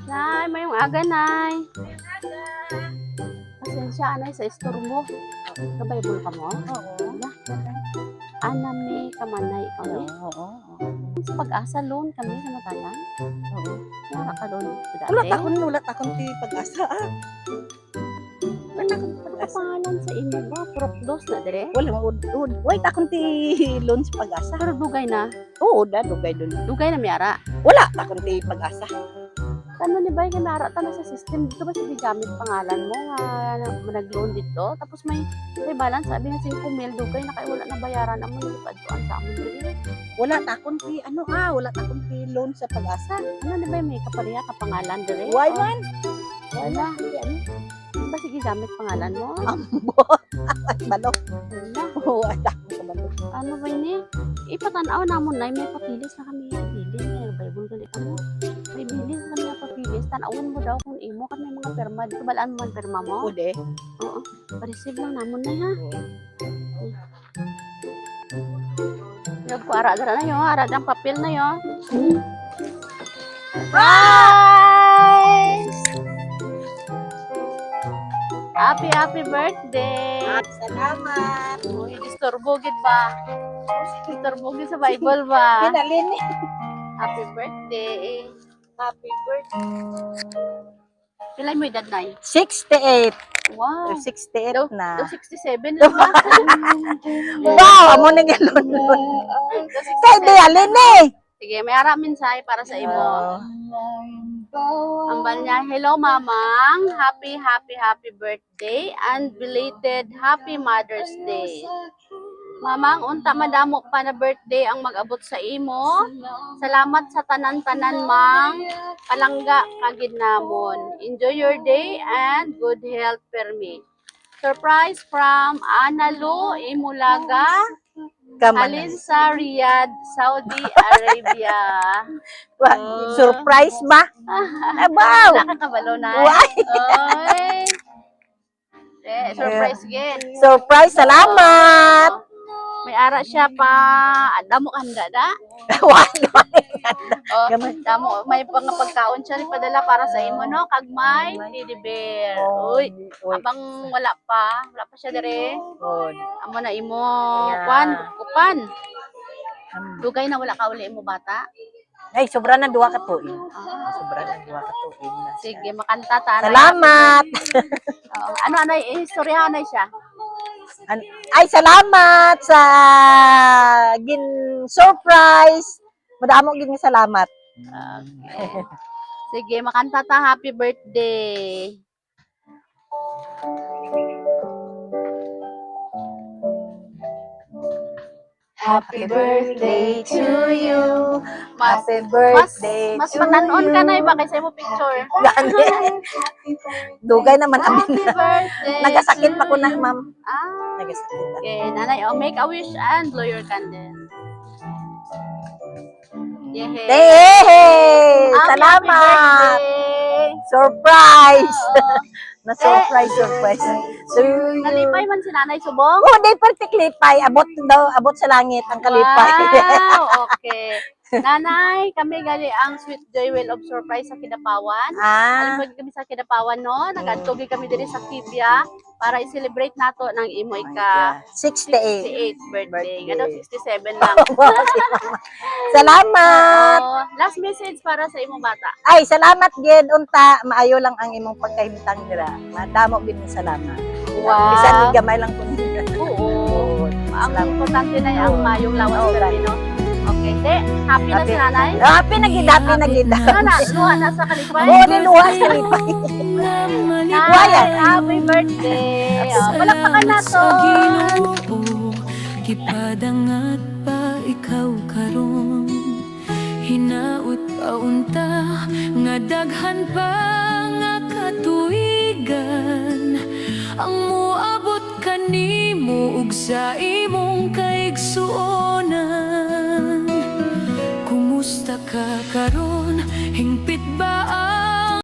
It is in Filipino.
Nay, mayong aga, Nay. Pasensya, Nay, sa istorbo. Ka-Bible ka mo? Oo. Anami kamanay kami. Oo. Sa Pag-asa loan kami sa Matalang. Oo. Nara ka loan dito dati. Ulat akong ti Pag-asa. Ulat akong Pag-asa. Pangalan sa imo ba? Propdos na dire? Wala maudod. Wait akong ti loan sa Pag-asa. Pero dugay na. Oo, dugay doon. Dugay na miyara. Wala akong ti Pag-asa. Ano ni bay kanara ta na sa system dito ba sige gamit pangalan mo nga nag-loan dito tapos may balance sabi nga 5,000 dugay na kay wala na bayaran amo ni paduan sa amin diri. Wala akong ti wala akong ti loan sa Pag-asa. Ano ni bay may kapaliya ka pangalan diri? Why man? Wala. Ba sige gamit pangalan mo? Ambot. Balok. Wala. Wala akong kabalo. Ano ba ini? Ipatanaw namon nay may papilis na kami bilis may Bible gali kamo. May bilis na kami papilis tanawon mo daw kung imo kan may mga perma dito balaan mo ang perma mo. Ude. Oo. Pa-receive lang namon nay ha. Nagkuara dara na yo, ara ang papel na yo. Surprise! Happy birthday! Salamat. Uy, disturbo gid ba? Disturbo gid sa Bible ba? Pinalin eh. Happy birthday. Happy birthday. Pilay mo edad nay? 68. Wow. 68 na. 67 lang ba? Wow, amo na galon. Kay di alin eh. Sige, may aramin say para sa imo. Ambal niya, hello mamang, happy birthday and belated happy Mother's Day. Mamang, unta madamo pa na birthday ang mag-abot sa imo. Salamat sa tanan-tanan mang, palangga kagid namon. Enjoy your day and good health per me. Surprise from Analu Imulaga, Halin sa Riyadh, Saudi Arabia. Surprise ba? Abaw! Nakakabalo na. Why? Oy. Surprise again. Surprise, salamat! May ara siya pa. Damo handa da. Oh, damo may pagkaon siya ni padala para sa imo no kag may teddy bear. Uy, abang wala pa siya dire. Amo na imo kupan. Dugay na wala ka uli imo bata. Ay, sobra na 2 ka tuig. Sobra na 2 ka tuig na. Sige, makanta ta. Salamat. Ano anay istoryahan na siya. Ay, salamat sa surprise. Madamo gid nga salamat. Okay. Sige, makanta ta happy birthday. Happy birthday to you. Happy birthday Mas to matanon you. ka na iba kaysa mo picture. Dugay naman amin. Happy birthday. Nagasakit pa ko na, to you. ma'am. Ah. Nagasakit pa. Okay, nanay, make a wish and blow your candle. Yehey. Hey! Happy Salamat! birthday. Surprise! Oo. Surprise. Nalipay man si nanay subong. Oh, day partiklipay. Abot sa langit ang kalipay. Wow, okay. Nanay, kami gali ang Sweet Joy Well of Surprise sa Kidapawan. Alam kami sa Kidapawan no, nagadtugi kami diri sa Kibya para i-celebrate nato ng imo ika 68 birthday. Gado 67 lang. Salamat. Last message para sa imo bata. Ay, salamat gid unta, maayo lang ang imong pagkahimtang dira. Madamo gid mo salamat. Wow. Bisan gid gamay lang kun. Oo. Ang importante na ang mayong lawas permi no. Okay, happy na si nanay? Happy na gid. Ano na, luha na sa kalipay? Oo, niluha sa kalipay. Nay, happy birthday. Palakpakan na to. Gipadangat pa ikaw karon. Hinaut pa unta nga daghan pa nga katuigan. Ang muabot kanimo ug sa imong kaigsuonan. Kumusta ka karon? Hingpit ba